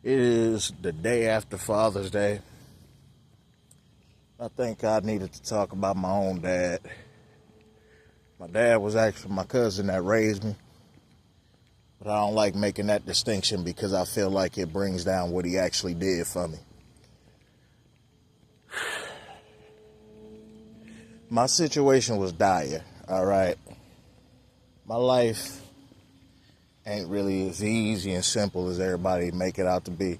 It is the day after Father's Day. I think I needed to talk about my own dad. My dad was actually my cousin that raised me, but I don't like making that distinction because I feel like it brings down what he actually did for me. My situation was dire, all right? My life ain't really as easy and simple as everybody make it out to be.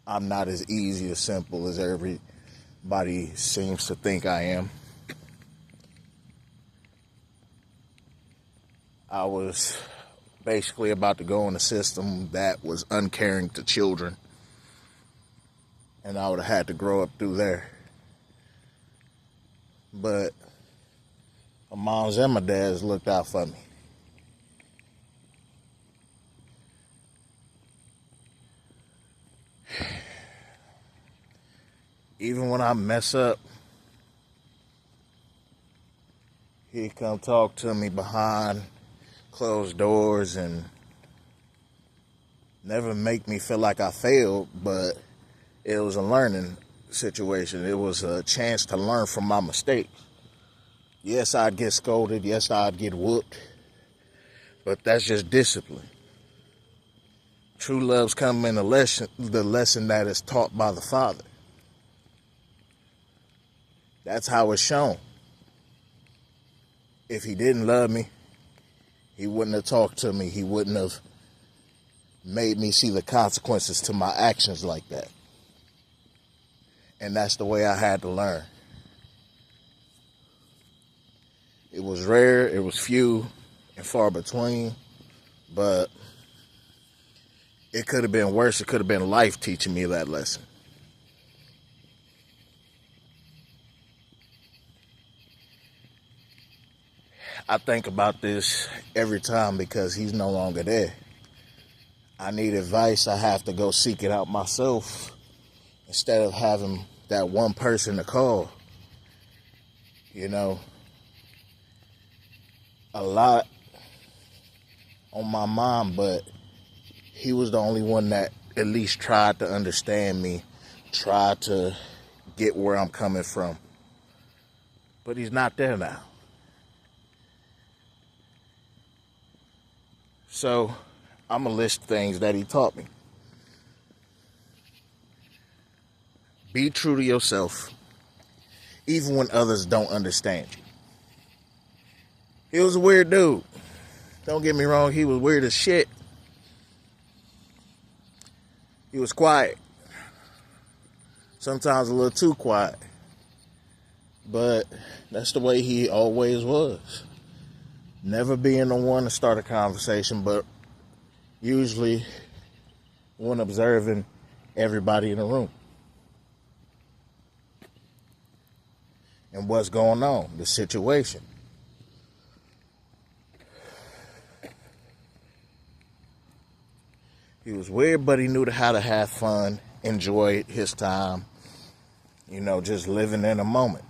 I'm not as easy or simple as everybody seems to think I am. I was basically about to go in a system that was uncaring to children, and I would have had to grow up through there. But my mom's and my dad's looked out for me. Even when I mess up, he'd come talk to me behind closed doors and never make me feel like I failed, but it was a learning situation. It was a chance to learn from my mistakes. Yes, I'd get scolded. Yes, I'd get whooped. But that's just discipline. True love's come in the lesson that is taught by the Father. That's how it's shown. If he didn't love me, he wouldn't have talked to me. He wouldn't have made me see the consequences to my actions like that. And that's the way I had to learn. It was rare, it was few and far between, but it could have been worse. It could have been life teaching me that lesson. I think about this every time because he's no longer there. I need advice. I have to go seek it out myself instead of having that one person to call. You know, a lot on my mind, but he was the only one that at least tried to understand me, tried to get where I'm coming from. But he's not there now. So I'm going to list things that he taught me. Be true to yourself, even when others don't understand you. He was a weird dude. Don't get me wrong, he was weird as shit. He was quiet. Sometimes a little too quiet. But that's the way he always was. Never being the one to start a conversation, but usually one observing everybody in the room and what's going on, the situation. He was weird, but he knew how to have fun, enjoy his time, just living in a moment.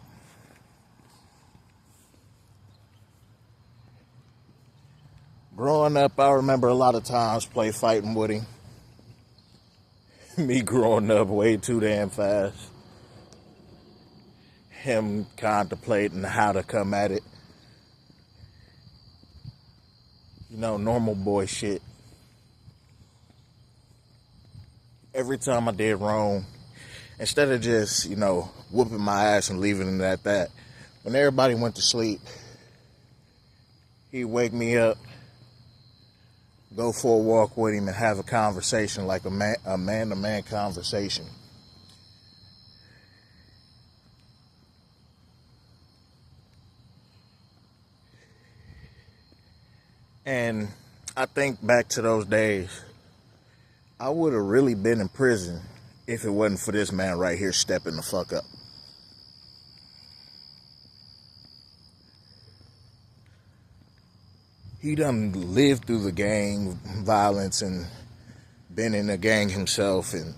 Growing up, I remember a lot of times play fighting with him. Me growing up way too damn fast. Him contemplating how to come at it. Normal boy shit. Every time I did wrong, instead of just, whooping my ass and leaving it at that, when everybody went to sleep, he'd wake me up, go for a walk with him and have a conversation like a man-to-man conversation. And I think back to those days, I would have really been in prison if it wasn't for this man right here stepping the fuck up. He done lived through the gang violence and been in the gang himself and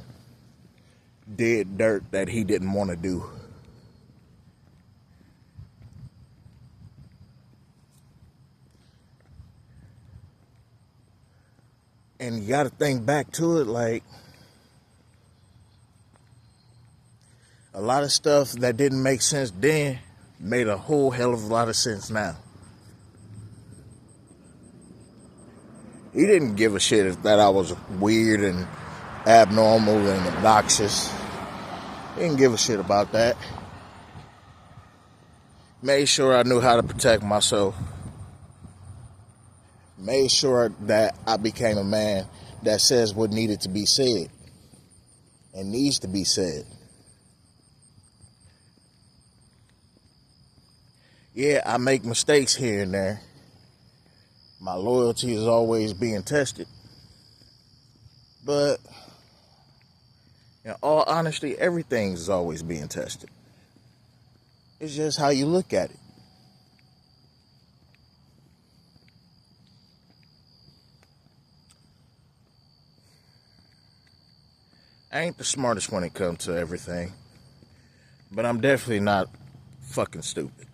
did dirt that he didn't want to do. And you got to think back to it, like, a lot of stuff that didn't make sense then made a whole hell of a lot of sense now. He didn't give a shit that I was weird and abnormal and obnoxious. He didn't give a shit about that. Made sure I knew how to protect myself. Made sure that I became a man that says what needed to be said and needs to be said. Yeah, I make mistakes here and there. My loyalty is always being tested. But in all honesty, everything is always being tested. It's just how you look at it. I ain't the smartest when it comes to everything, but I'm definitely not fucking stupid.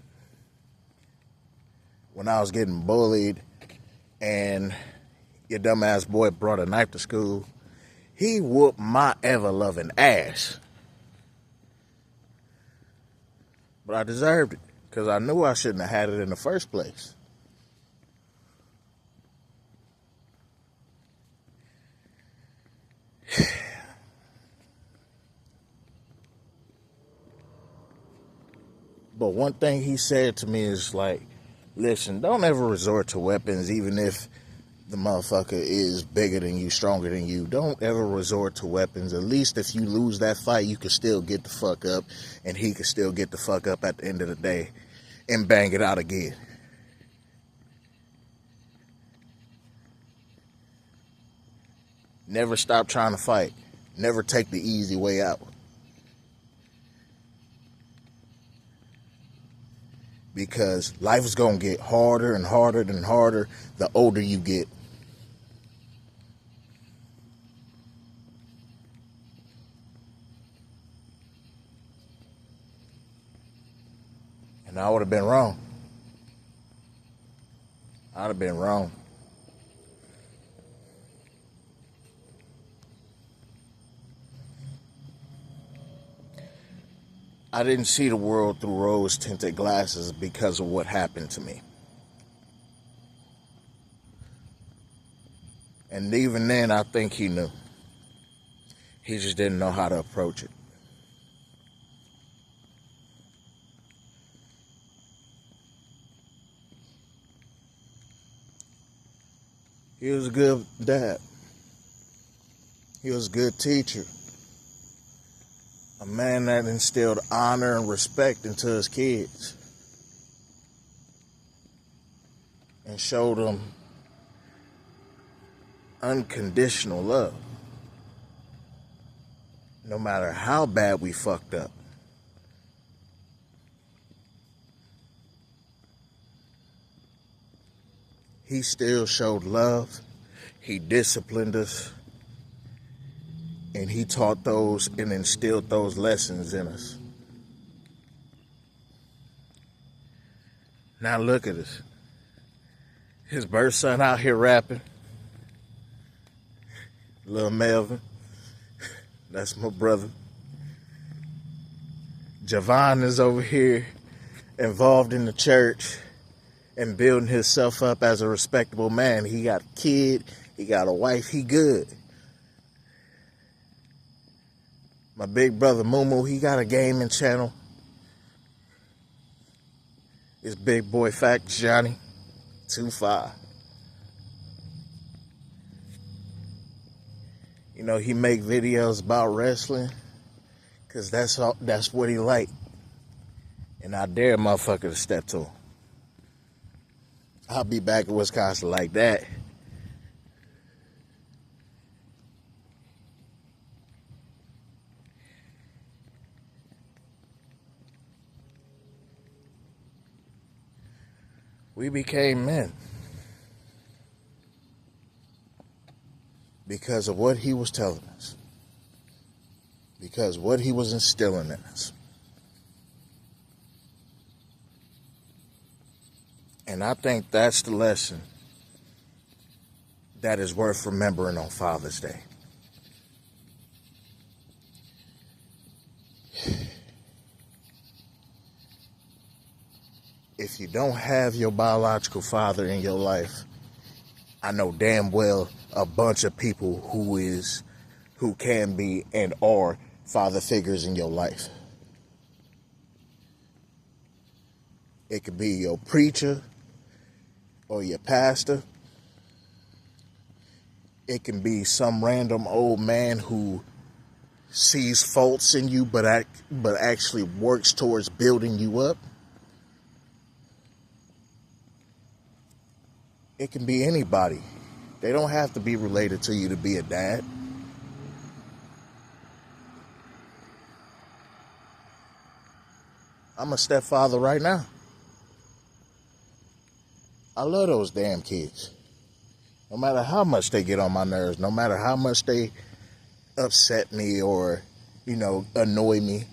When I was getting bullied and your dumbass boy brought a knife to school, he whooped my ever-loving ass. But I deserved it, because I knew I shouldn't have had it in the first place. But one thing he said to me is like, listen, don't ever resort to weapons, even if the motherfucker is bigger than you, stronger than you. Don't ever resort to weapons. At least if you lose that fight, you can still get the fuck up, and he can still get the fuck up at the end of the day and bang it out again. Never stop trying to fight. Never take the easy way out. Because life is going to get harder and harder and harder the older you get. And I would have been wrong. I'd have been wrong. I didn't see the world through rose-tinted glasses because of what happened to me. And even then, I think he knew. He just didn't know how to approach it. He was a good dad. He was a good teacher. A man that instilled honor and respect into his kids. And showed them unconditional love. No matter how bad we fucked up. He still showed love. He disciplined us. And he taught those and instilled those lessons in us. Now look at us. His birth son out here rapping. Lil Melvin. That's my brother. Javon is over here involved in the church and building himself up as a respectable man. He got a kid. He got a wife. He good. My big brother Moo, he got a gaming channel. His big boy Facts Johnny, 2-5. You know, he make videos about wrestling because that's what he like. And I dare a motherfucker to step to him. I'll be back in Wisconsin like that. We became men because of what he was telling us, because of what he was instilling in us. And I think that's the lesson that is worth remembering on Father's Day. If you don't have your biological father in your life, I know damn well a bunch of people who can be and are father figures in your life. It could be your preacher or your pastor. It can be some random old man who sees faults in you but actually works towards building you up. It can be anybody. They don't have to be related to you to be a dad. I'm a stepfather right now. I love those damn kids. No matter how much they get on my nerves, no matter how much they upset me or, annoy me,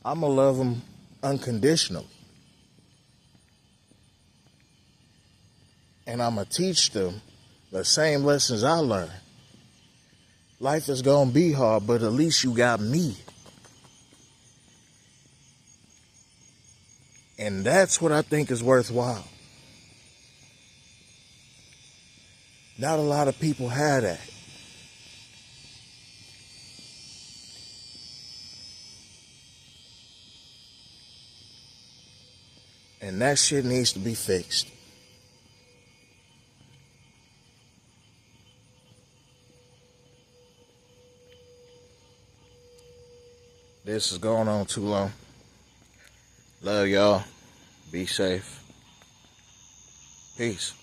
I'm going to love them unconditionally. And I'm going to teach them the same lessons I learned. Life is going to be hard, but at least you got me. And that's what I think is worthwhile. Not a lot of people have that. And that shit needs to be fixed. This is going on too long. Love y'all. Be safe. Peace.